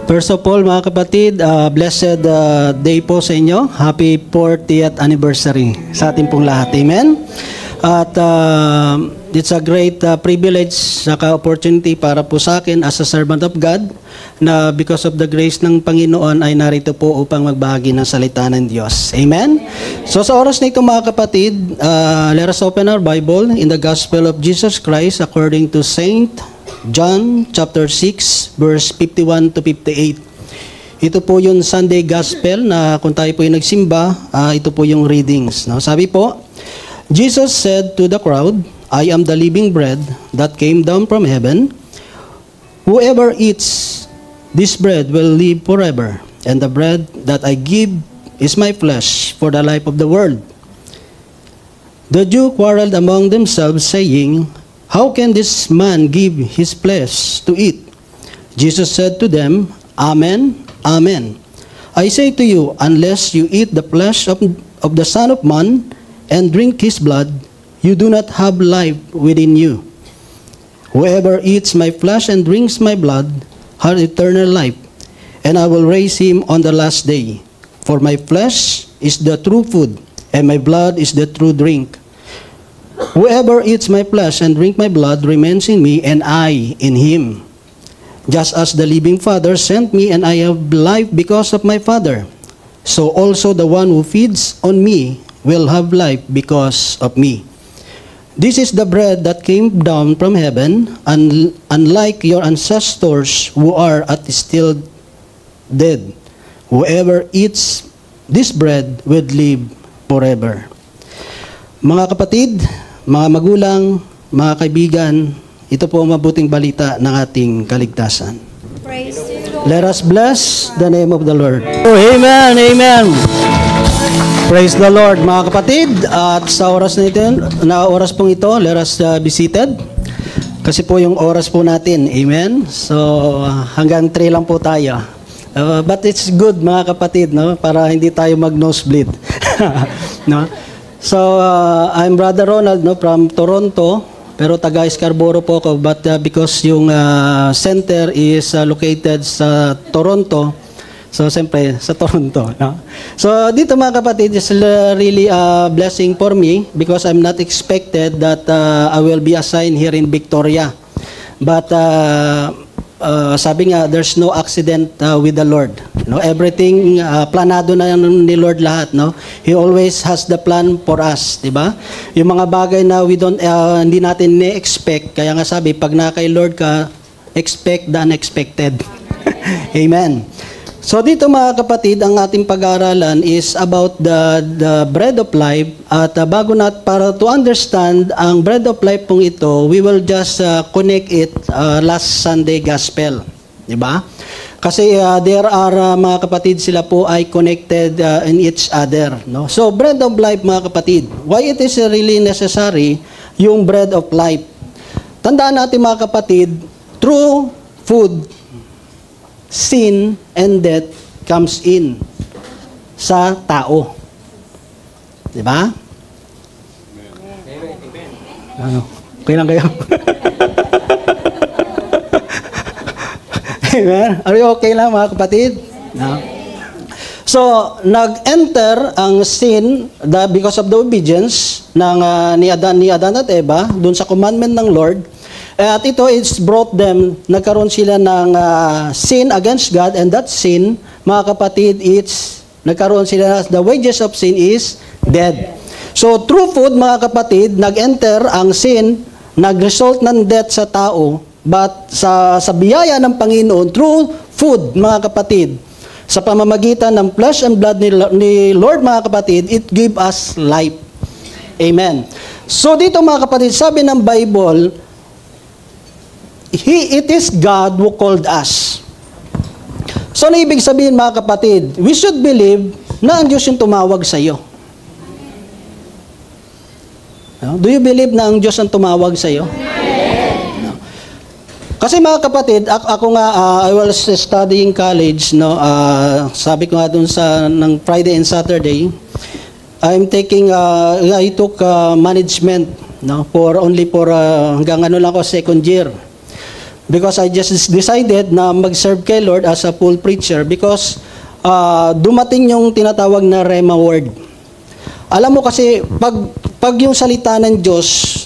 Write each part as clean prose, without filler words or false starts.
First of all, mga kapatid, blessed day po sa inyo. Happy 40th anniversary sa ating pong lahat. Amen? At it's a great privilege saka opportunity para po sa akin as a servant of God na because of the grace ng Panginoon ay narito po upang magbahagi ng salita ng Diyos. Amen? So sa oras na ito, mga kapatid, let us open our Bible in the Gospel of Jesus Christ according to Saint John chapter 6 verse 51 to 58. Ito po yung Sunday Gospel na kung tayo po yung nagsimba, ito po yung readings. No? Sabi po, Jesus said to the crowd, I am the living bread that came down from heaven. Whoever eats this bread will live forever, and the bread that I give is my flesh for the life of the world. The Jews quarreled among themselves, saying, How can this man give his flesh to eat? Jesus said to them, Amen, amen. I say to you, unless you eat the flesh of the Son of Man and drink his blood, you do not have life within you. Whoever eats my flesh and drinks my blood has eternal life, and I will raise him on the last day. For my flesh is the true food, and my blood is the true drink. Whoever eats my flesh and drink my blood remains in me, and I in him. Just as the living Father sent me, and I have life because of my Father, so also the one who feeds on me will have life because of me. This is the bread that came down from heaven, and unlike your ancestors who are still dead, whoever eats this bread will live forever. Mga kapatid, mga magulang, mga kaibigan, ito po ang mabuting balita ng ating kaligtasan. Praise the Lord. Let us bless the name of the Lord. Oh, amen, amen. Praise the Lord, mga kapatid. At sa oras na ito, oras pong ito, let us be seated. Kasi po yung oras po natin, amen. So hanggang 3 lang po tayo. But it's good, mga kapatid, no, para hindi tayo mag-nosebleed. No? So, I'm Brother Ronald, no, from Toronto, pero taga Scarborough po ako, but because yung center is located sa Toronto, so siyempre sa Toronto. No? So, dito mga kapatid, it's really a blessing for me because I'm not expected that I will be assigned here in Victoria. But sabi nga, there's no accident with the Lord. No, everything planado na ni Lord lahat, no? He always has the plan for us, 'di ba? Yung mga bagay na we don't hindi natin ni-expect, kaya nga sabi pag na kay Lord ka, expect the unexpected. Amen. So dito mga kapatid, ang ating pag-aaralan is about the bread of life, at bago para to understand ang bread of life pong ito, we will just connect it last Sunday gospel, 'di ba? Kasi there are mga kapatid, sila po ay connected in each other, no? So bread of life mga kapatid, why it is really necessary yung bread of life? Tandaan natin mga kapatid, through food, sin and death comes in sa tao. 'Di ba? Ano? Okay lang kayo? Amen. Are you okay lang mga kapatid? No. So, nag-enter ang sin because of the obedience ng ni Adan at Eva dun sa commandment ng Lord. At ito is brought them, nagkaroon sila ng sin against God, and that sin, mga kapatid, nagkaroon sila, the wages of sin is death. So, through food, mga kapatid, nag-enter ang sin, nag-result ng death sa tao, but sa biyaya ng Panginoon, through food, mga kapatid, sa pamamagitan ng flesh and blood ni Lord, mga kapatid, it give us life. Amen. So, dito mga kapatid, sabi ng Bible, it is God who called us. So, ano ibig sabihin mga kapatid? We should believe na ang Diyos yung tumawag sa iyo. Do you believe na ang Diyos ang tumawag sa iyo? No. Kasi mga kapatid, ako nga, I was studying college, no? Sabi ko nga dun ng Friday and Saturday, I took management, no? Hanggang ano lang ako, second year. Because I just decided na mag-serve kay Lord as a full preacher because dumating yung tinatawag na Rhema word. Alam mo kasi, pag yung salita ng Diyos,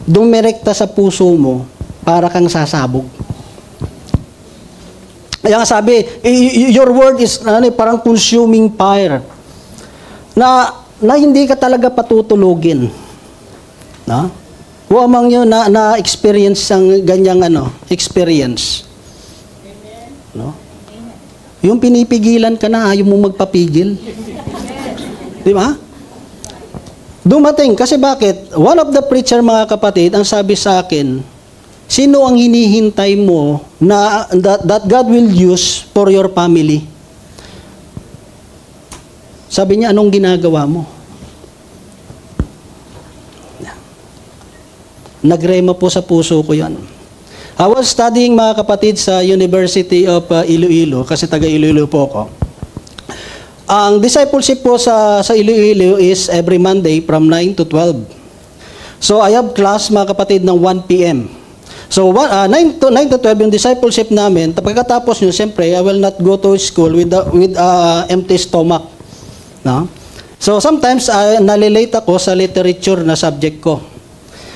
dumirekta sa puso mo, para kang sasabog. Kaya nga sabi, your word is parang consuming fire. Na hindi ka talaga patutulugin. No? Who among you na-experience ang ganyang experience? No? Yung pinipigilan ka na, ayaw mo magpapigil. Di ba? Dumating. Kasi bakit? One of the preacher, mga kapatid, ang sabi sa akin, sino ang hinihintay mo na that God will use for your family? Sabi niya, anong ginagawa mo? Nagrema po sa puso ko yan. I was studying, mga kapatid, sa University of Iloilo, kasi taga Iloilo po ako. Ang discipleship po sa Iloilo is every Monday from 9 to 12. So I have class, mga kapatid, ng 1 p.m. So 9 to 12 yung discipleship namin. Pagkatapos nyo, siyempre, I will not go to school with empty stomach. No? So sometimes, nalilate ako sa literature na subject ko.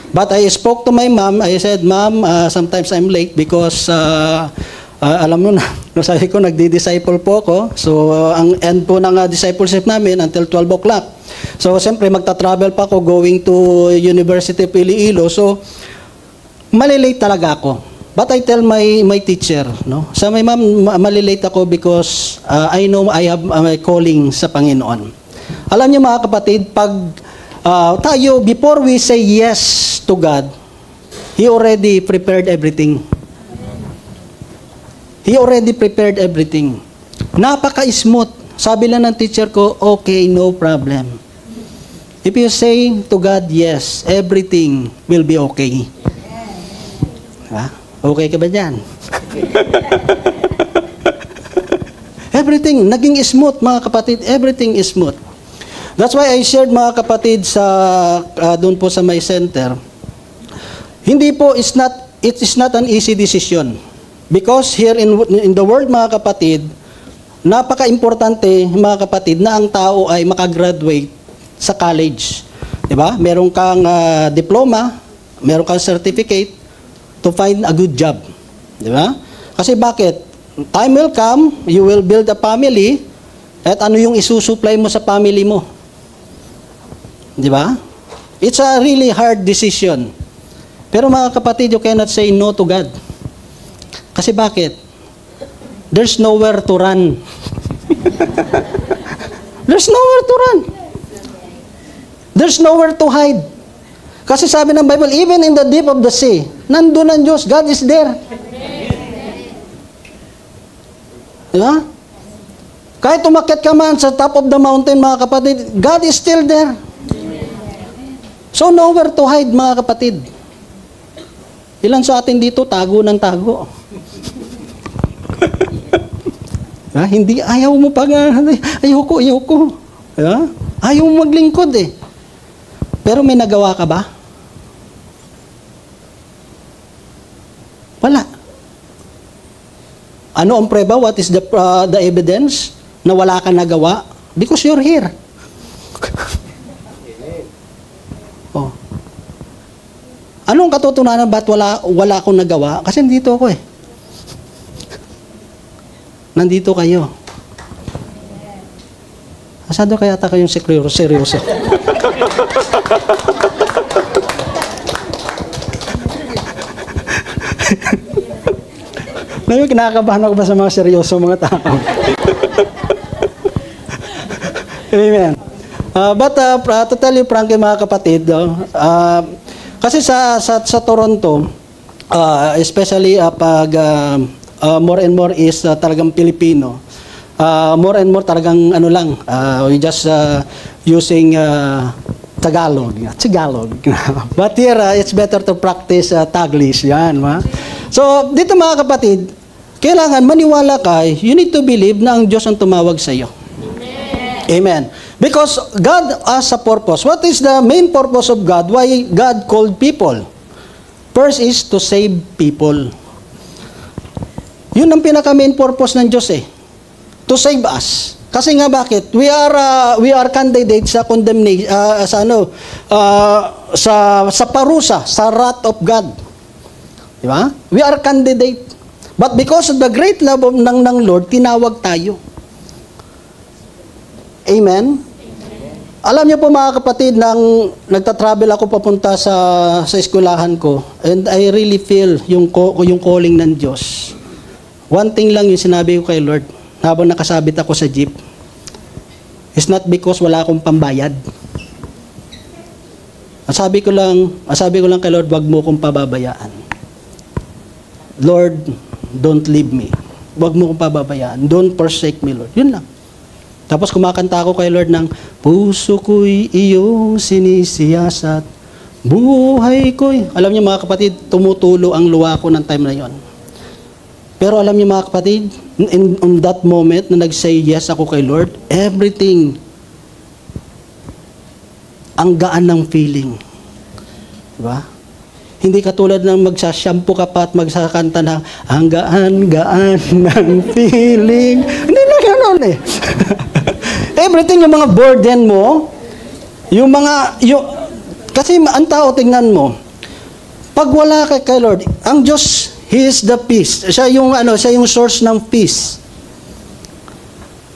But I spoke to my mom. I said, Mom, sometimes I'm late because alam mo na, sabi ko, nagdi-disciple po ako. So ang end po ng discipleship namin until 12 o'clock. So siyempre, magta-travel pa ako going to University of Iloilo. So malilate talaga ako. But I tell my teacher, no? Sa my mom, malilate ako because I know I have my calling sa Panginoon. Alam niyo, mga kapatid, pag tayo, before we say yes to God, He already prepared everything. He already prepared everything. Napaka-smooth. Sabi lang ng teacher ko, okay, no problem. If you say to God yes, everything will be okay. Ha? Okay ka ba dyan? Everything, naging smooth, mga kapatid. Everything is smooth. That's why I shared, mga kapatid, sa doon po sa my center. Hindi po, it is not an easy decision. Because here in the world, mga kapatid, napaka-importante, mga kapatid, na ang tao ay makagraduate sa college. Diba? Meron kang diploma, meron kang certificate, to find a good job. Di ba? Kasi bakit? Time will come, you will build a family, at ano yung isusupply mo sa family mo? Di ba? It's a really hard decision. Pero mga kapatid, you cannot say no to God. Kasi bakit? There's nowhere to run. There's nowhere to run. There's nowhere to hide. Kasi sabi ng Bible, even in the deep of the sea, nandun ang Diyos, God is there. Diba? Kahit umakyat ka man sa top of the mountain, mga kapatid, God is still there. So nowhere to hide, mga kapatid. Ilan sa atin dito, tago ng tago. Hindi, ayaw mo pag, ayoko. Diba? Ayaw mo maglingkod eh. Pero may nagawa ka ba? Wala. Ano ang preba? What is the evidence na wala kang nagawa? Because you're here. Oh. Anong katutunanan ba't wala akong nagawa? Kasi nandito ako eh. Nandito kayo. Asado kaya ata kayong seryoso. Kinakabahan ako ba sa mga seryoso mga tao? Amen. But to tell you frankly, mga kapatid, kasi sa Toronto, especially pag more and more is talagang Pilipino, more and more talagang we just using Tagalog. But here, it's better to practice Taglish. Yan, ma. So, dito mga kapatid, kailangan maniwala ka, you need to believe na ang Diyos ang tumawag sa iyo. Amen. Because God has a purpose. What is the main purpose of God? Why God called people? First is to save people. Yun ang pinaka-main purpose ng Diyos eh. To save us. Kasi nga bakit? We are candidates sa condemnation, sa parusa, sa wrath of God. Di ba? We are candidate. But because of the great love ng Lord, tinawag tayo. Amen? Alam niyo po mga kapatid, nang nagta-travel ako papunta sa eskwelahan ko, and I really feel yung calling ng Diyos. One thing lang yung sinabi ko kay Lord, habang nakasabit ako sa jeep, it's not because wala akong pambayad. Sabi ko lang kay Lord, wag mo akong pababayaan. Lord, don't leave me. Wag mo akong pababayaan. Don't forsake me, Lord. Yun lang. Tapos kumakanta ako kay Lord ng, puso ko'y iyong sinisiyasat, buhay ko'y. Alam niyo mga kapatid, tumutulo ang luha ko ng time na yon. Pero alam niyo mga kapatid, on that moment na nag-say yes ako kay Lord, everything, ang gaan ng feeling. Diba? Hindi katulad ng magsashampoo ka pa at magsakanta na, ang gaan-gaan ng feeling. Hindi na gano'n eh. Everything, yung mga burden mo, kasi ang tao, tingnan mo, pag wala kay Lord, ang Diyos, He is the peace. Siya yung source ng peace.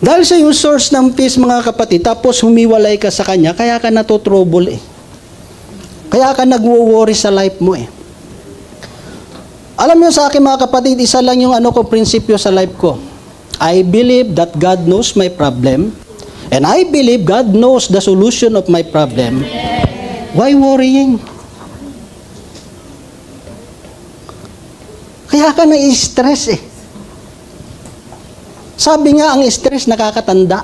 Dahil siya yung source ng peace, mga kapatid, tapos humiwalay ka sa Kanya, kaya ka natotrouble eh. Kaya ka nagwo-worry sa life mo eh. Alam niyo sa akin mga kapatid, isa lang yung prinsipyo sa life ko. I believe that God knows my problem, and I believe God knows the solution of my problem. Why worrying? Kaya ka na-stress eh. Sabi nga, ang stress nakakatanda.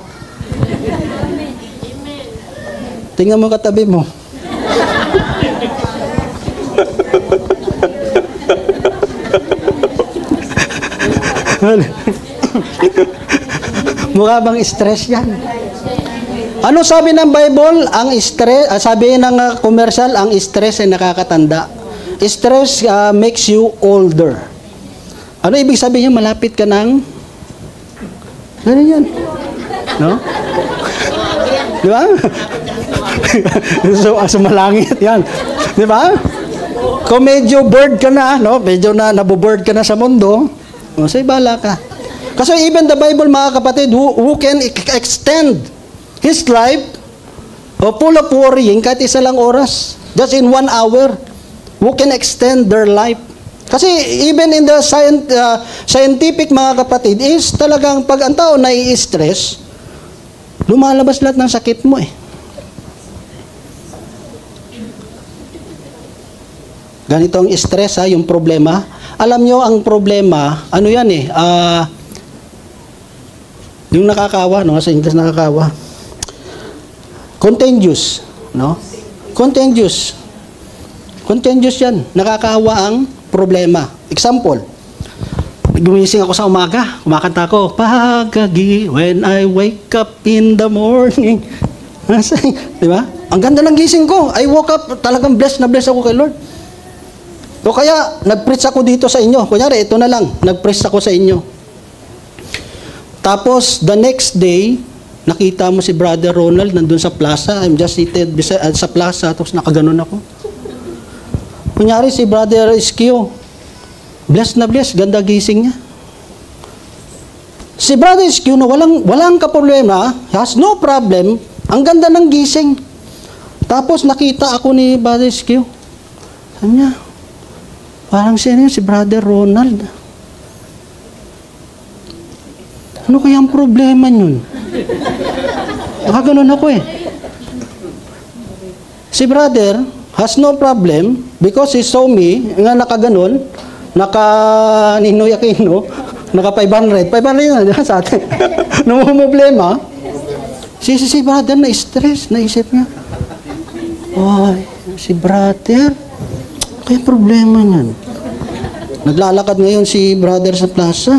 Tingnan mo katabi mo. Mukha bang stress yan? Ano sabi ng Bible? Ang stress, sabi ng commercial, ang stress ay nakakatanda. Stress makes you older. Ano ibig sabihin? Malapit ka ng... Ano yan? No? Di ba? So malangit yan. Di ba? Kung medyo bored ka na, no? Medyo na naboboard ka na sa mundo, say bala ka. Kasi even the Bible, mga kapatid, who can extend his life full of worrying kahit isa lang oras, just in 1 hour, who can extend their life? Kasi even in the scientific, mga kapatid, is talagang pag ang tao nai-stress, lumalabas lahat ng sakit mo eh. Ganito ang stress yung problema. Alam nyo, ang problema, ano yan eh, yung nakakawa, no? Sa English nakakawa. Contagious, no? Contagious. Contagious yan. Nakakawa ang problema. Example, gumising ako sa umaga, kumakanta ako, pagkagi, when I wake up in the morning. Di ba? Ang ganda ng gising ko. I woke up, talagang blessed na blessed ako kay Lord. So kaya, nag-preach ako dito sa inyo. Kunyari, ito na lang, nag-preach ako sa inyo. Tapos, the next day, nakita mo si Brother Ronald nandun sa plaza. I'm just seated sa plaza, tapos nakaganon ako. Kunyari, si Brother Iskio, blessed na blessed, ganda gising niya. Si Brother Iskio na walang kaproblema, has no problem, ang ganda ng gising. Tapos nakita ako ni Brother Iskio. Sabi niya, parang siya si Brother Ronald. Ano kaya ang problema nun? Nakaganon ako eh. Si Brother has no problem because he saw me, nga nakaganon, naka-ninoy-akino, naka-500. 500 yun sa atin. Problema. Si Brother na-stress, naisip niya. Ay, si Brother, kaya problema niyan. Naglalakad ngayon si Brother sa plaza.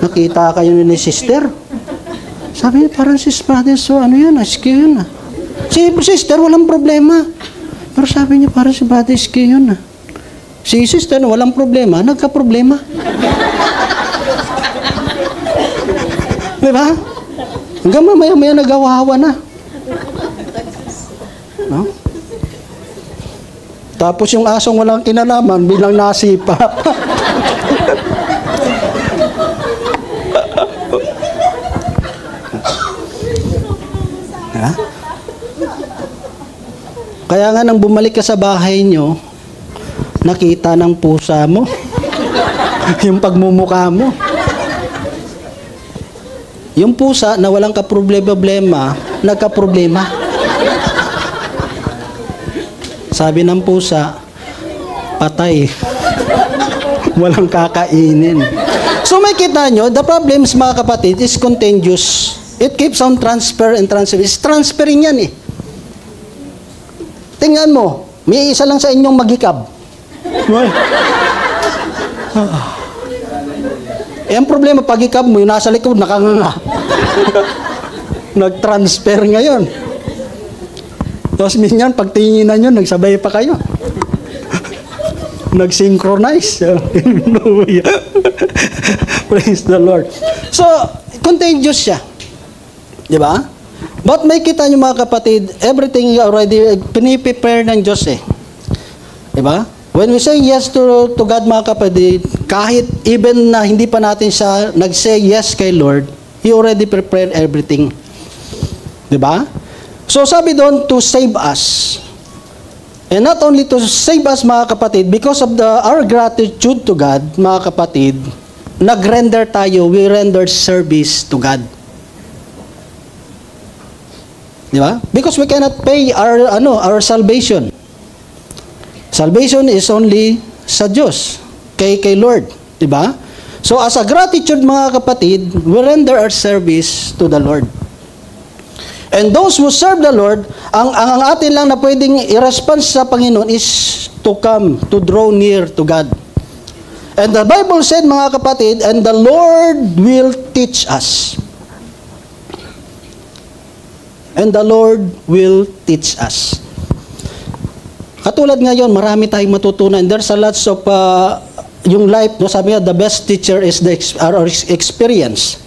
Nakita kayo ni Sister. Sabi niya, parang si Brother, so ano yun, aski yun ah. Si Sister, walang problema. Pero sabi niya, parang si Brother Iski yun ah. Si Sister, walang problema, nagka-problema. Di ba? Hanggang mamaya-maya nagawawa na. No? Tapos yung asong walang kinalaman, bilang nasipa. Ha? Kaya nga nang bumalik ka sa bahay nyo, nakita ng pusa mo, yung pagmumukha mo. Yung pusa na walang kaproblema, nagkaproblema. Sabi ng pusa, patay. Walang kakainin. So may kita nyo, the problems mga kapatid is contagious. It keeps on transfer and transfer. It's transferring yan eh. Tingnan mo, may isa lang sa inyong maghikab. Eh, ang problema, pag hikab mo, yung nasa likod, nakanganga. Nag-transfer ngayon. Tapos minyan, pagtinginan nyo, nagsabay pa kayo. Nag-synchronize. Praise the Lord. So, contagious siya. Di ba? But may kita nyo mga kapatid, everything already piniprepare ng Diyos eh. Di ba? When we say yes to God mga kapatid, kahit even na hindi pa natin siya nag-say yes kay Lord, He already prepared everything. Di ba? So sabi doon, to save us. And not only to save us mga kapatid, because of our gratitude to God, mga kapatid, nag-render tayo, we rendered service to God. Di ba? Because we cannot pay our salvation. Salvation is only sa Diyos, kay Lord, di ba? So as a gratitude mga kapatid, we render our service to the Lord. And those who serve the Lord, ang atin lang na pwedeng i-response sa Panginoon is to come, to draw near to God. And the Bible said mga kapatid, and the Lord will teach us. And the Lord will teach us. Katulad ngayon, marami tayong matutunan. There's a lots of yung life, no, sabi nga, the best teacher is our experience.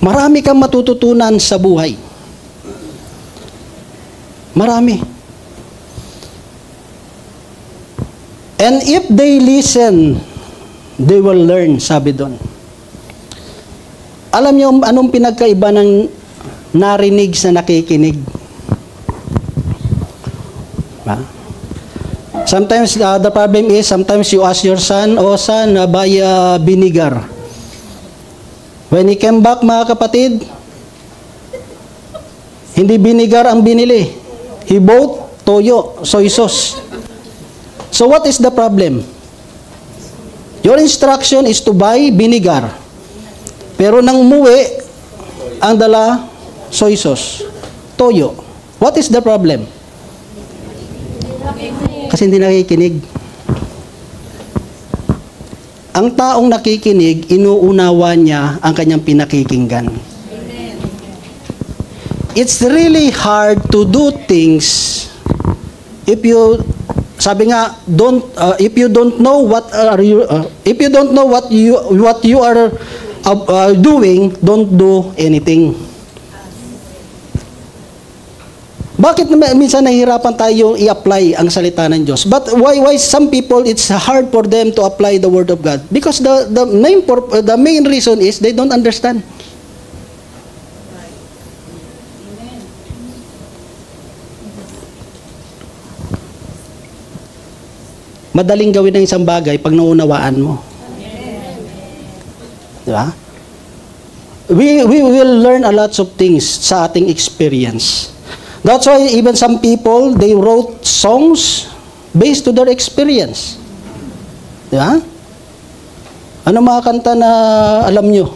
Marami kang matututunan sa buhay. Marami. And if they listen, they will learn, sabi doon. Alam niyo anong pinagkaiba ng narinig sa nakikinig? Ha? Sometimes the problem is, sometimes you ask your son, oh son, buy vinegar. When he came back mga kapatid, hindi vinegar ang binili. He bought toyo, soy sauce. So what is the problem? Your instruction is to buy vinegar. Pero nang umuwi, ang dala, soy sauce, toyo. What is the problem? Kasi hindi nakikinig. Ang taong nakikinig, inuunawa niya ang kanyang pinakikinggan. It's really hard to do things if you, sabi nga, if you don't know what you are doing, don't do anything. Bakit minsan nahihirapan tayo i-apply ang salita ng Diyos? But why some people, it's hard for them to apply the Word of God? Because the main reason is they don't understand. Madaling gawin ng isang bagay pag naunawaan mo. Di ba? We will learn a lot of things sa ating experience. That's why even some people, they wrote songs based to their experience. Di ba? Ano mga kanta na alam nyo?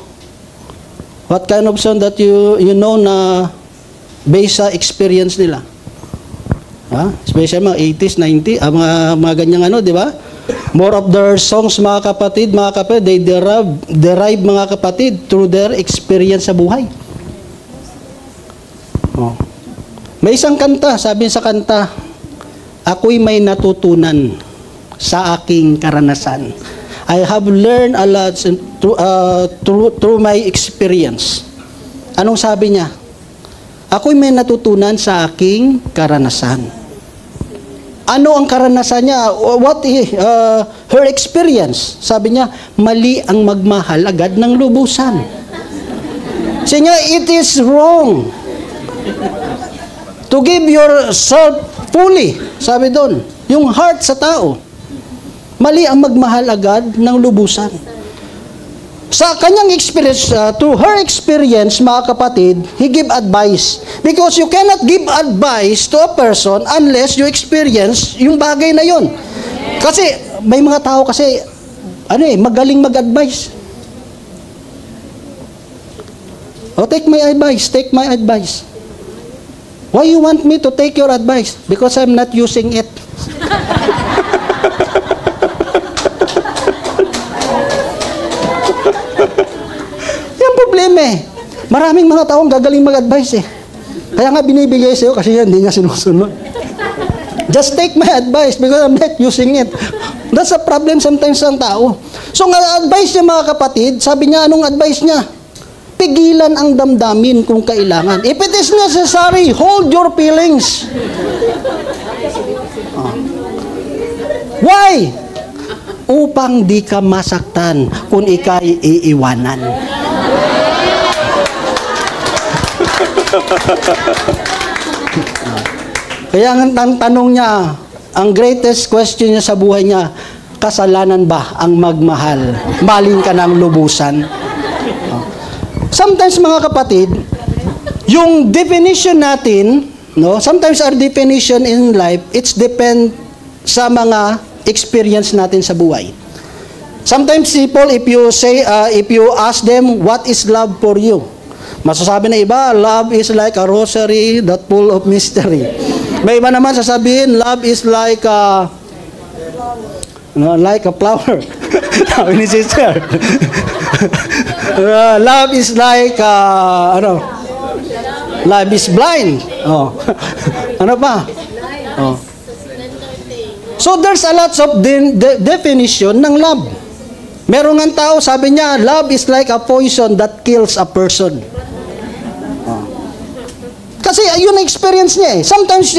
What kind of song that you know na based sa experience nila? Especially mga 80s, 90s, mga ganyang di ba? More of their songs, mga kapatid, they derive mga kapatid through their experience sa buhay. Oh. May isang kanta, sabi sa kanta, ako'y may natutunan sa aking karanasan. I have learned a lot through my experience. Anong sabi niya? Ako'y may natutunan sa aking karanasan. Ano ang karanasan niya? What is her experience? Sabi niya, mali ang magmahal agad ng lubusan. Sabi niya, it is wrong to give yourself fully. Sabi doon, yung heart sa tao. Mali ang magmahal agad ng lubusan. Sa kanyang experience, to her experience, mga kapatid, he give advice. Because you cannot give advice to a person unless you experience yung bagay na yon. Kasi, may mga tao kasi, magaling mag-advise. Oh, take my advice. Why you want me to take your advice? Because I'm not using it. Maraming mga taong gagaling mag-advise eh. Kaya nga binibigay sa'yo kasi yan, hindi nga sinusunod. Just take my advice because I'm not using it. That's a problem sometimes ng tao. So, ang advice niya mga kapatid, sabi niya, anong advice niya? Pigilan ang damdamin kung kailangan. If it is necessary, hold your feelings. Why? Upang di ka masaktan kung ika'y iiwanan. Kaya ang tanong niya, ang greatest question niya sa buhay niya, kasalanan ba ang magmahal? Maling ka ng lubusan. Sometimes mga kapatid, yung definition natin, sometimes our definition in life, it's depend sa mga experience natin sa buhay. Sometimes people, if you ask them, what is love for you? Masasabi na iba, love is like a rosary that full of mystery. May iba naman sasabihin, love is like a flower. Ini sister. Love is like love is blind. Oh. Ano pa? Oh. So there's a lot of definition ng love. Merong ang tao, sabi niya, love is like a poison that kills a person. Kasi yun ang experience niya eh. Sometimes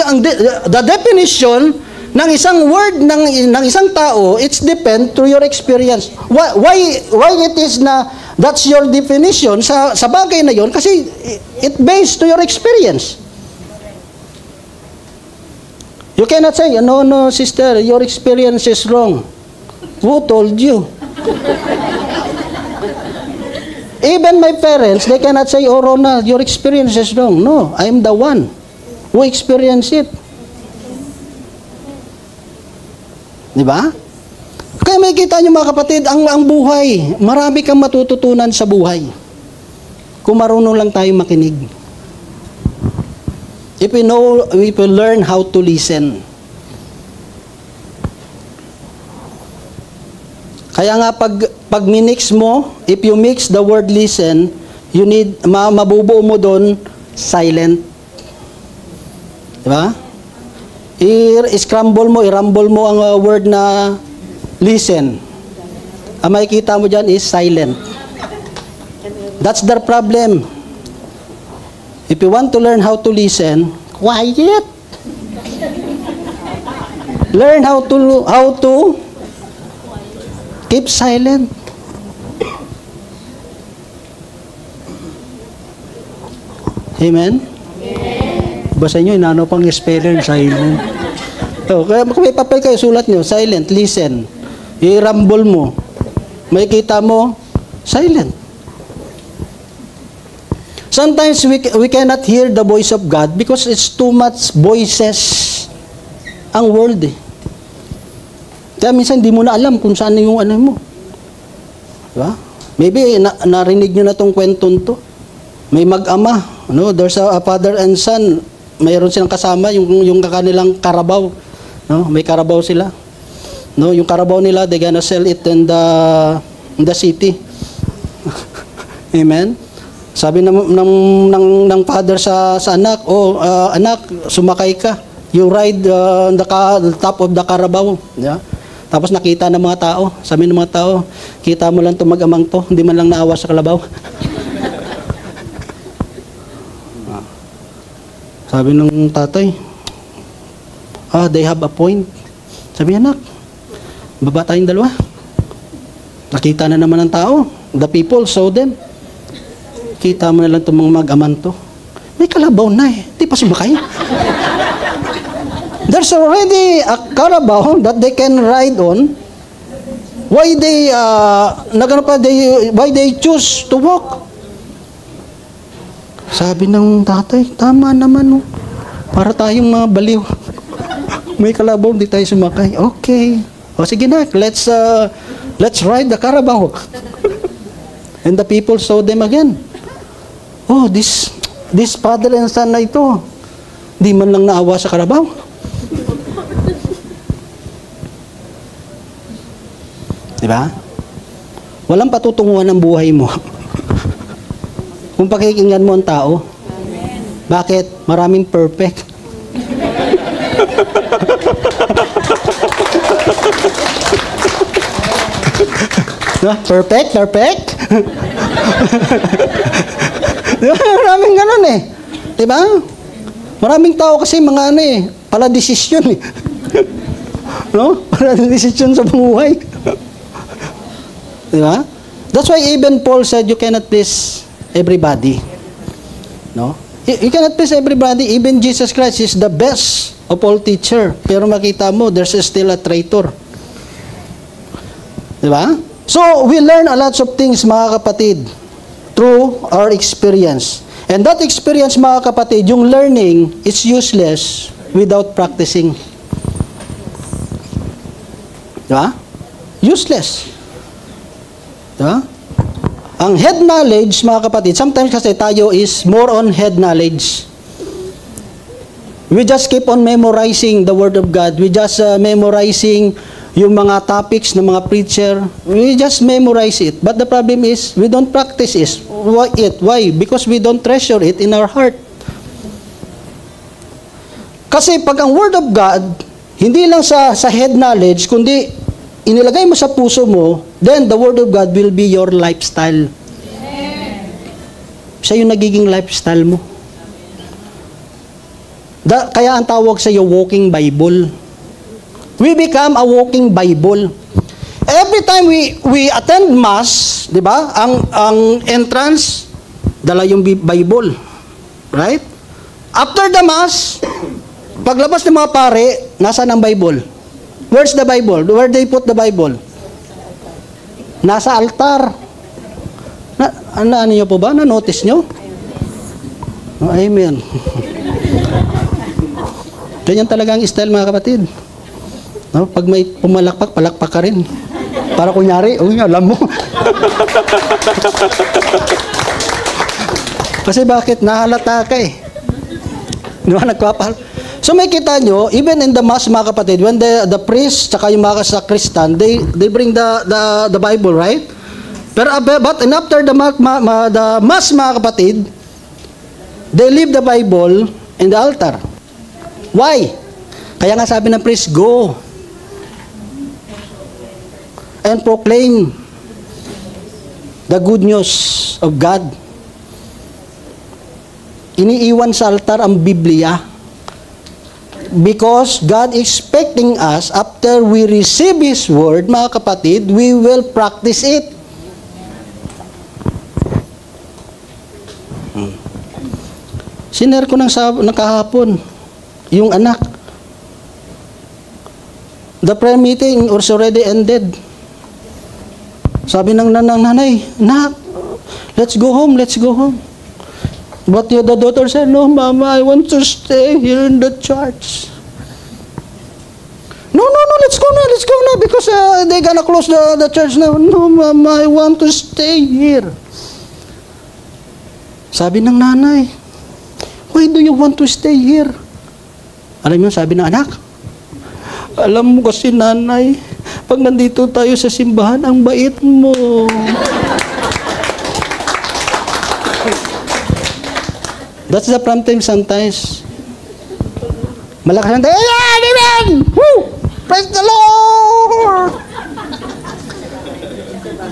the definition ng isang word ng isang tao, it's depend to your experience. Why it is na that's your definition sa bagay na yon? Kasi it based to your experience. You cannot say, no, sister, your experience is wrong. Who told you? Even my parents, they cannot say, oh, Ronald, your experience is wrong. No, I'm the one who experienced it. Di ba? Kaya makikita niyo mga kapatid, ang buhay, marami kang matututunan sa buhay. Kung marunong lang tayo makinig. If we learn how to listen. Kaya nga pag minix mo, if you mix the word listen, you need, mabubuo mo doon, silent. Diba? I-rumble mo ang word na listen. Ang makikita mo dyan is silent. That's the problem. If you want to learn how to listen, quiet. Learn how to keep silent. Amen? Basta nyo, inano pang speller, silent. So, kaya kung may papel kayo, sulat nyo, silent, listen. I-rumble mo. May kita mo, silent. Sometimes we cannot hear the voice of God because it's too much voices ang world eh. Kaya minsan hindi mo na alam kung saan yung ano mo. Diba? Maybe narinig nyo na tong kwentong to. May mag-ama, there's a father and son, mayroon silang kasama yung kanilang karabaw. May karabaw sila. Yung karabaw nila, they gonna sell it in the city. Amen. Sabi ng father sa anak, anak, sumakay ka. You ride the top of the Carabao. Yeah? Tapos nakita ng mga tao. Sabi ng mga tao, kita mo lang itong mag-amang to, hindi man lang naawa sa kalabaw. Sabi ng tatay, they have a point. Sabi niya, anak, baba tayong dalawa. Nakita na naman ng tao. The people saw them. Kita mo na lang itong mga mag-aman to. May kalabaw na eh. Di pa sumakay. There's already a carabao that they can ride on. Why they choose to walk? Sabi ng tatay, tama naman, oh. Para tayong mga baliw. May kalabaw, di tayo sumakay. Okay. O sige na, let's ride the carabao. And the people saw them again. Oh, this father and son na ito, di man lang naawa sa carabao. Diba? Walang patutunguhan ng buhay mo. Kung pakikinggan mo ang tao. Bakit? Maraming perfect. Perfect? Maraming ganun eh. Diba? Maraming tao kasi mga pala desisyon eh. No? Pala desisyon sa buhay. Diba? That's why even Paul said you cannot please everybody. No? You cannot please everybody. Even Jesus Christ is the best of all teacher. Pero makita mo, there's still a traitor. Diba? So, we learn a lot of things, mga kapatid, through our experience. And that experience, mga kapatid, yung learning is useless without practicing. Diba? Useless. Diba? Ang head knowledge, mga kapatid, sometimes kasi tayo is more on head knowledge. We just keep on memorizing the Word of God. We just memorizing yung mga topics ng mga preacher. We just memorize it. But the problem is, we don't practice it. Why? Because we don't treasure it in our heart. Kasi pag ang Word of God, hindi lang sa head knowledge, kundi inilagay mo sa puso mo, then the Word of God will be your lifestyle. Siya yung nagiging lifestyle mo. Kaya ang tawag sa iyo, walking Bible. We become a walking Bible. Every time we attend Mass, di ba? Ang entrance, dala yung Bible. Right? After the Mass, paglabas ng mga pare, nasaan ang Bible? Where's the Bible? Where they put the Bible? Nasa altar. Ano niyo po ba? Na-notice nyo? Oh, amen. Ganyan talaga ang style, mga kapatid. No? Pag may pumalakpak, palakpak ka rin. Para kunyari, alam mo. Kasi bakit? Nahalata ka eh. Di ba? Nagpapahal. So may kita nyo, even in the Mass, mga kapatid, when the priest, tsaka yung mga sakristan, they bring the Bible, right? But after the Mass, mga kapatid, they leave the Bible in the altar. Why? Kaya nga sabi ng priest, go and proclaim the good news of God. Iniiwan sa altar ang Biblia. Because God expecting us, after we receive His Word, mga kapatid, we will practice it. Sinare ko ng kahapon, yung anak. The prayer meeting was already ended. Sabi ng nanay, "Nak, let's go home. But the daughter said, "No, Mama, I want to stay here in the church." No, let's go na, because they're gonna close the church now. "No, Mama, I want to stay here." Sabi ng nanay, "Why do you want to stay here?" Alam mo, sabi ng anak, "Alam mo kasi, nanay, pag nandito tayo sa simbahan, ang bait mo." That's the problem sometimes. Malakas ang tayo, amen! Woo! Praise the Lord!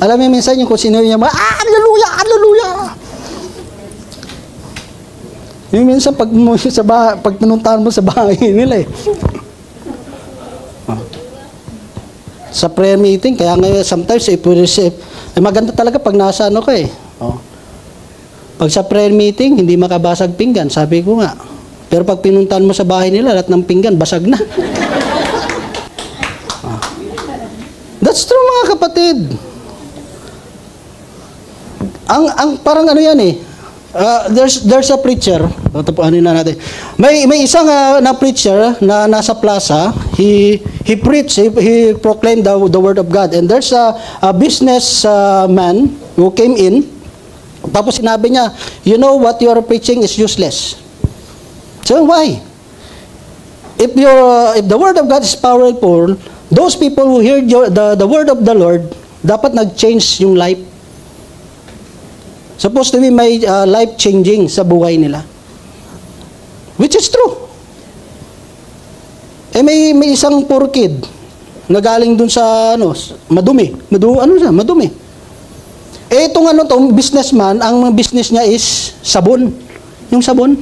Alam mo minsan yung kung sino niya, hallelujah! Yung minsan, pag pinuntahan mo sa bahay nila eh. Sa prayer meeting, kaya ngayon, sometimes, maganda talaga pag nasa ano ka eh. Pag sa prayer meeting, hindi makabasag pinggan, sabi ko nga. Pero pag pinuntahan mo sa bahay nila, lahat ng pinggan, basag na. That's true, mga kapatid. Ang parang ano yan eh. There's a preacher. Ano na natin. May isang na preacher na nasa plaza. He preached, he proclaimed the word of God. And there's a business man who came in. Tapos sinabi niya, you know what you are preaching is useless. So why? If the word of God is powerful, those people who hear the word of the Lord, dapat nag-change yung life. Supposed to be may life-changing sa buhay nila. Which is true. May isang poor kid na galing dun sa madumi. Madumi. Itong businessman, ang business niya is sabon. Yung sabon.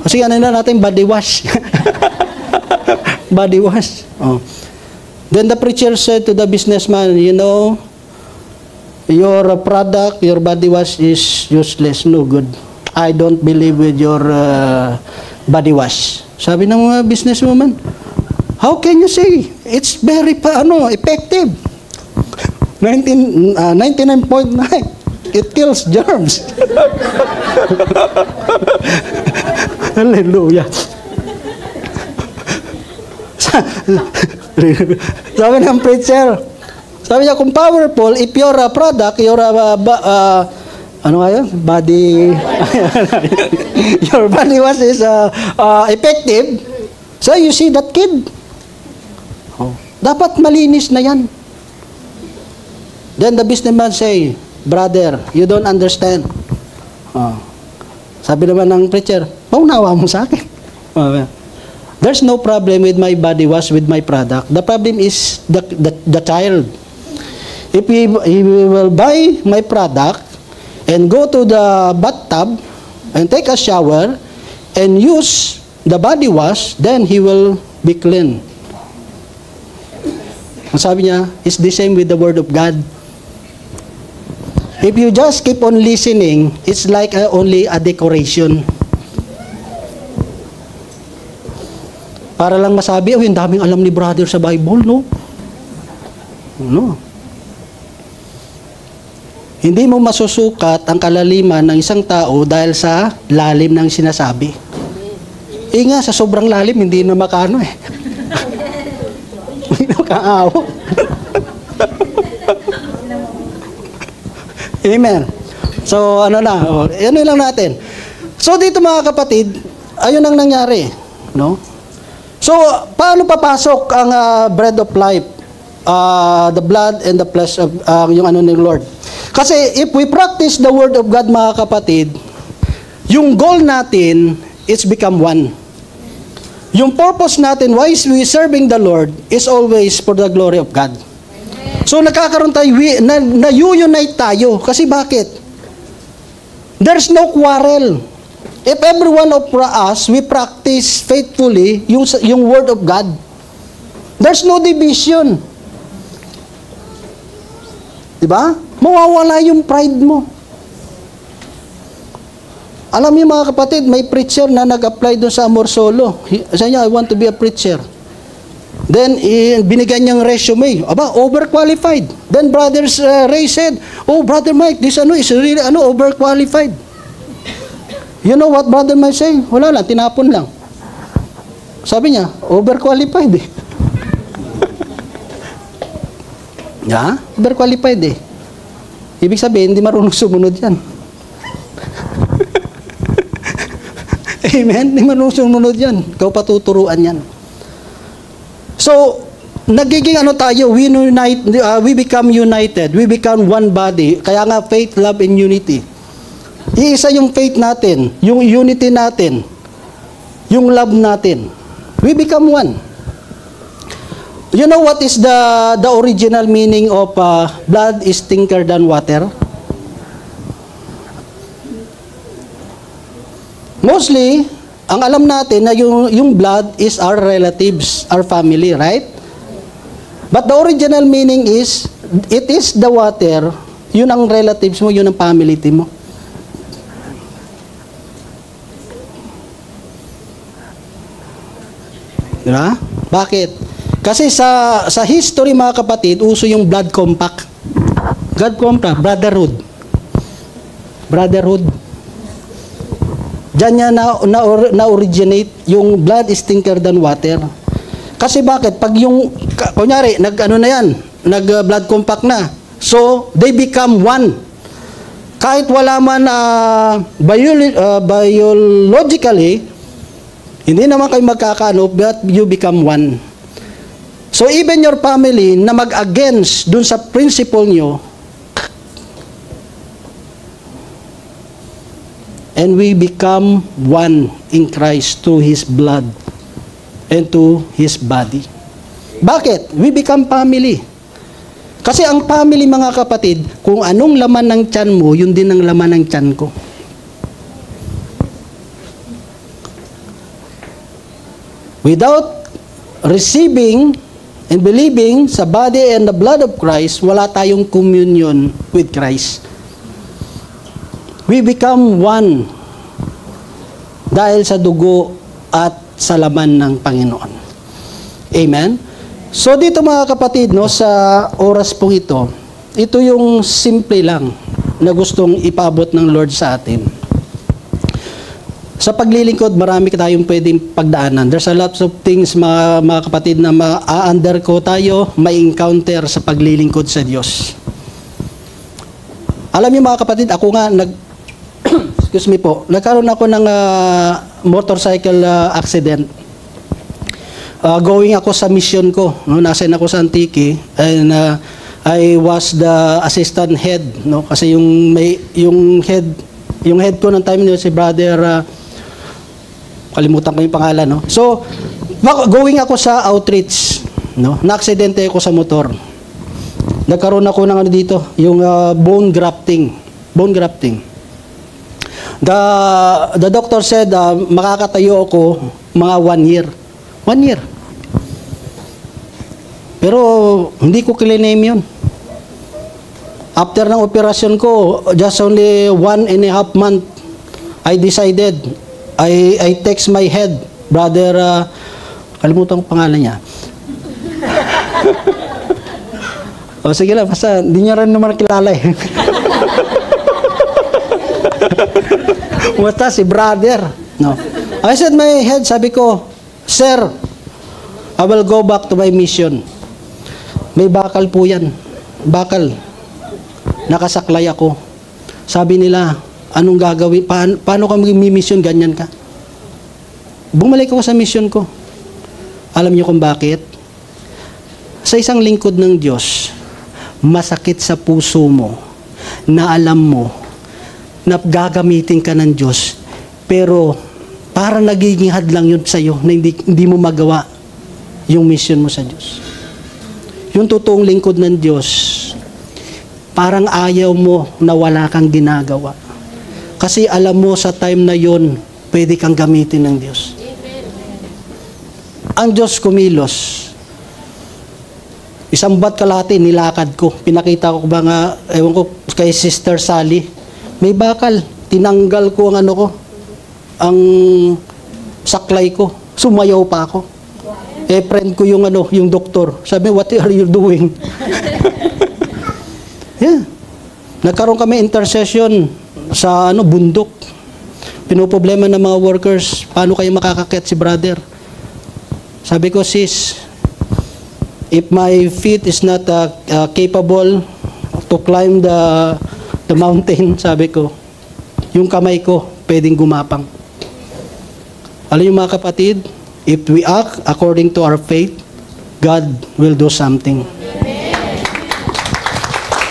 Kasi na natin, body wash. Body wash. Oh. Then the preacher said to the businessman, you know, your product, your body wash is useless, no good. I don't believe with your body wash. Sabi ng businesswoman, how can you say? It's very effective. 99.9. It kills germs. Hallelujah. Sabi ng preacher, sabi niya, kung powerful, if your product, your body, your body wash is effective, so you see that kid, dapat malinis na yan. Then the businessman say, brother, you don't understand. Sabi naman ng preacher, paunawa mo sa akin. There's no problem with my body wash, with my product. The problem is the child. If he will buy my product and go to the bathtub and take a shower and use the body wash, then he will be clean. Ang sabi niya, it's the same with the word of God. If you just keep on listening, it's like only a decoration. Para lang masabi, yung daming alam ni brother sa Bible, no? No. Hindi mo masusukat ang kalaliman ng isang tao dahil sa lalim ng sinasabi. Nga, sa sobrang lalim, hindi na makano eh. Hindi na makaawa. Amen. So, ano lang natin. So, dito mga kapatid, ayun ang nangyari. No? So, paano papasok ang bread of life? The blood and the flesh of yung ni Lord. Kasi if we practice the word of God, mga kapatid, yung goal natin is become one. Yung purpose natin, why is we serving the Lord, is always for the glory of God. So nagkakaroon tayo, na-unite tayo. Kasi bakit? There's no quarrel. If every one of us, we practice faithfully yung word of God, there's no division. Diba? Mawawala yung pride mo. Alam niyo mga kapatid, may preacher na nag-apply doon sa Amorsolo. Sabi niya, I want to be a preacher. Then, binigyan niyang resume. Aba, overqualified. Then, Brothers Ray said, oh, Brother Mike, this is really overqualified. You know what Brother Mike say? Wala lang, tinapon lang. Sabi niya, overqualified eh. Yeah, overqualified eh. Ibig sabihin, hindi marunong sumunod yan. Amen? Hindi marunong sumunod yan. Ikaw patuturuan yan. So, nagiging tayo, we become united. We become one body. Kaya nga, faith, love, and unity. Iisa yung faith natin, yung unity natin, yung love natin. We become one. You know what is the original meaning of blood is thicker than water? Mostly, ang alam natin na yung blood is our relatives, our family, right? But the original meaning is, it is the water, yun ang relatives mo, yun ang family mo. Diba? Bakit? Kasi sa history, mga kapatid, uso yung blood compact. Blood compact, brotherhood. Brotherhood. Diyan niya na-originate yung blood is thicker than water. Kasi bakit? Pag yung, kunyari, nag-blood compact na. So, they become one. Kahit wala man biologically, hindi naman kayo magkakaano, but you become one. So, even your family na mag-against dun sa principle nyo, and we become one in Christ through His blood and to His body. Bakit? We become family. Kasi ang family, mga kapatid, kung anong laman ng tiyan mo, yun din ang laman ng tiyan ko. Without receiving and believing sa body and the blood of Christ, wala tayong communion with Christ. We become one dahil sa dugo at sa laman ng Panginoon. Amen? So dito, mga kapatid, no, sa oras pong ito yung simple lang na gustong ipabot ng Lord sa atin. Sa paglilingkod, marami tayong pwedeng pagdaanan. There's a lot of things, mga kapatid, na ma-undergo tayo, may encounter sa paglilingkod sa Diyos. Alam niyo, mga kapatid, ako nga, excuse me po, nagkaroon ako ng motorcycle accident. Going ako sa mission ko, no, nasin ako sa Antique, and I was the assistant head, no, kasi yung head ko ng time niyo si brother, kalimutan ko yung pangalan, no. So, going ako sa outreach, no, na-aksidente ako sa motor. Nagkaroon ako ng dito, yung bone grafting. The doctor said makakatayo ako mga 1 year. 1 year. Pero hindi ko claim yun. After ng operasyon ko, just only 1.5 month, I decided, I text my head, brother, kalimutan ko pangalan niya. O sige lang, basta hindi niya rin naman kilala eh. Basta si brother. No. I said my head, sabi ko, Sir, I will go back to my mission. May bakal po yan. Bakal. Nakasaklay ako. Sabi nila, anong gagawin? Paano ka mag-mission? Ganyan ka. Bumalik ako sa mission ko. Alam niyo kung bakit? Sa isang lingkod ng Diyos, masakit sa puso mo na alam mo na gagamitin ka ng Diyos, pero parang nagiging hadlang yun sa iyo na hindi mo magawa yung mission mo sa Diyos. Yung totoong lingkod ng Diyos, parang ayaw mo na wala kang ginagawa. Kasi alam mo sa time na yon, pwede kang gamitin ng Diyos. Ang Diyos kumilos. Isang buwan kalahati, nilakad ko. Pinakita ko ba nga, ewan ko, kay Sister Sally. May bakal. Tinanggal ko ang saklay ko. Sumayaw pa ako. Friend ko yung doktor. Sabi, what are you doing? Yeah. Nagkaroon kami intercession sa bundok. Pinoproblema ng mga workers, paano kayo makakakit si brother? Sabi ko, sis, if my feet is not capable to climb the mountain, sabi ko, yung kamay ko, pwedeng gumapang. Alam niyo, mga kapatid, if we act according to our faith, God will do something.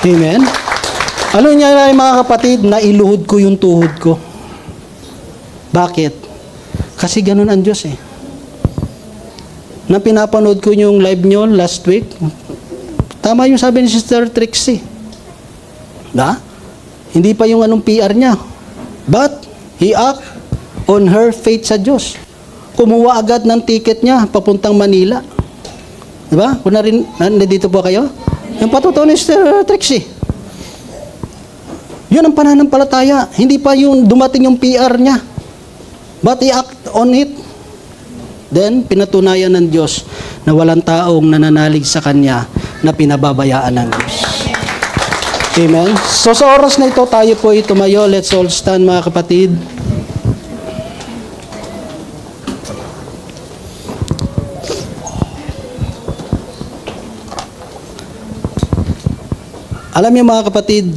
Amen? Alam niyo, mga kapatid, nailuhod ko yung tuhod ko. Bakit? Kasi ganun ang Diyos eh. Na pinapanood ko yung live nyo last week, tama yung sabi ni Sister Trixie. Hindi pa yung PR niya. But, he act on her faith sa Diyos. Kumuha agad ng ticket niya papuntang Manila. Diba? Kung nandito po kayo, yung patutuo ni Sister Trixie. Yun ang pananampalataya. Hindi pa yung dumating yung PR niya. But he act on it. Then, pinatunayan ng Diyos na walang taong nananalig sa Kanya na pinababayaan ng Diyos. Amen? So, sa oras na ito, tayo po tumayo. Let's all stand, mga kapatid. Alam niyo, mga kapatid,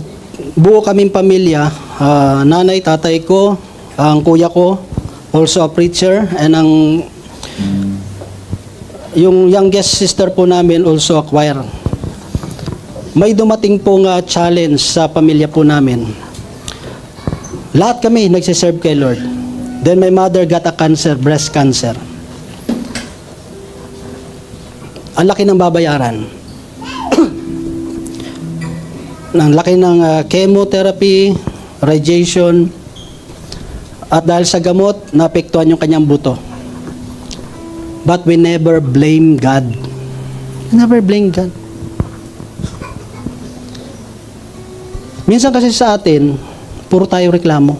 buo kaming pamilya, nanay, tatay ko, ang kuya ko, also a preacher, and yung youngest sister po namin, also a choir. May dumating pong challenge sa pamilya po namin. Lahat kami nagsiserve kay Lord. Then my mother got a cancer, breast cancer. Ang laki ng babayaran. Ang laki ng chemotherapy, radiation, at dahil sa gamot, naapektuhan yung kanyang buto. But we never blame God. We never blame God. Minsan kasi sa atin, puro tayo reklamo.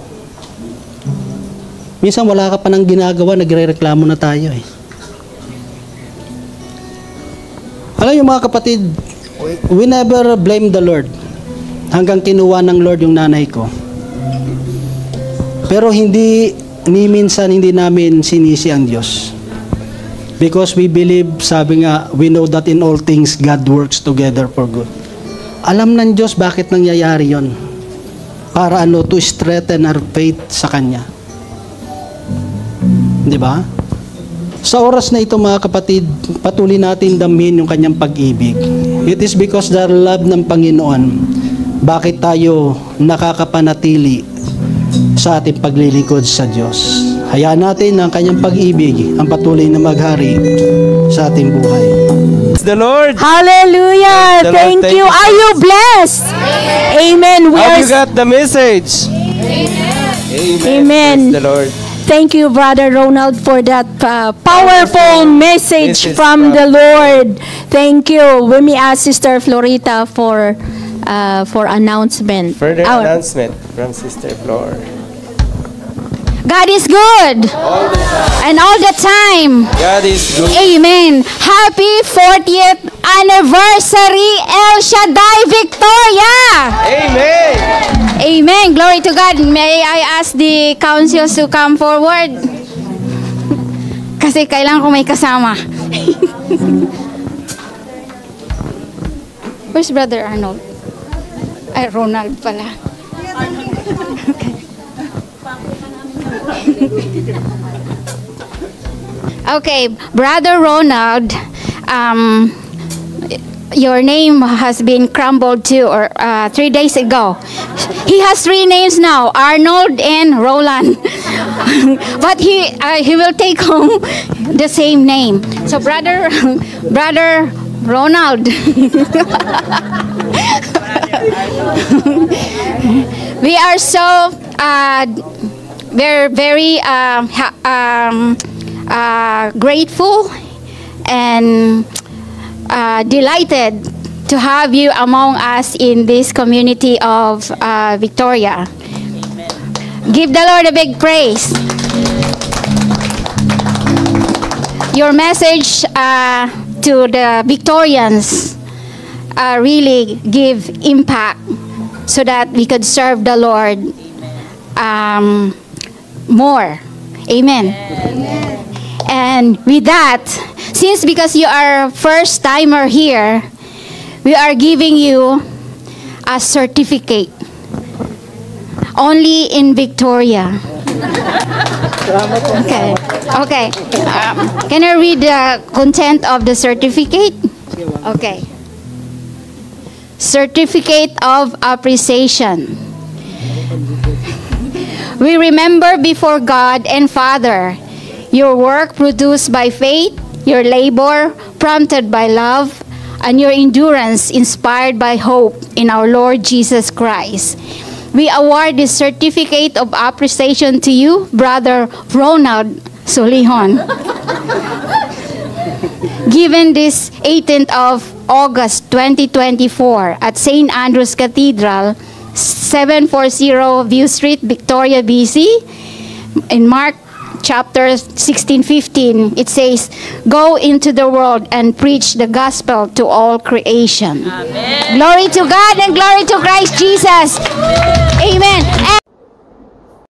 Minsan wala ka pa ng ginagawa, nagre-reklamo na tayo eh. Alam niyo, mga kapatid, we never blame the Lord. Hanggang kinuha ng Lord yung nanay ko. Pero ni minsan hindi namin sinisi ang Diyos. Because we believe, sabi nga, we know that in all things God works together for good. Alam ng Diyos bakit nangyayari yon. Para to strengthen our faith sa Kanya. Di ba? Sa oras na ito, mga kapatid, patuloy natin damhin yung Kanyang pag-ibig. It is because the love ng Panginoon, bakit tayo nakakapanatili sa ating paglilingkod sa Diyos. Hayaan natin ang Kanyang pag-ibig ang patuloy na maghari sa ating buhay. Praise the Lord! Hallelujah! The Lord, Thank you. Are you blessed? Amen. Have you got the message? Amen. Praise the Lord. Thank you, Brother Ronald, for that powerful message from the Lord. Thank you. We may ask Sister Florita for announcement. Further announcement from Sister Flor. God is good. And all the time. God is good. Amen. Happy 40th anniversary, El Shaddai Victoria. Amen. Amen. Glory to God. May I ask the councils to come forward? Kasi kailangan ko may kasama. Where's Brother Arnold? Ay, Ronald pala. Okay, Brother Ronald, your name has been crumbled too, 3 days ago. He has 3 names now, Arnold and Roland. But he will take home the same name. So Brother Ronald. We are so very grateful and delighted to have you among us in this community of Victoria. Give the Lord a big praise. Your message to the Victorians really give impact so that we could serve the Lord more. Amen. And with that, because you are first timer here, we are giving you a certificate only in Victoria. Okay. Can I read the content of the certificate? Okay. Certificate of Appreciation. We remember before God and Father your work produced by faith, your labor prompted by love, and your endurance inspired by hope in our Lord Jesus Christ. we award this certificate of appreciation to you, Brother Ronald Solihon. Given this 18th of August 2024 at St. Andrew's Cathedral, 740 View Street, Victoria, BC, in Mark chapter 16:15, it says, "Go into the world and preach the gospel to all creation." Amen. Glory to God and glory to Christ Jesus. Amen.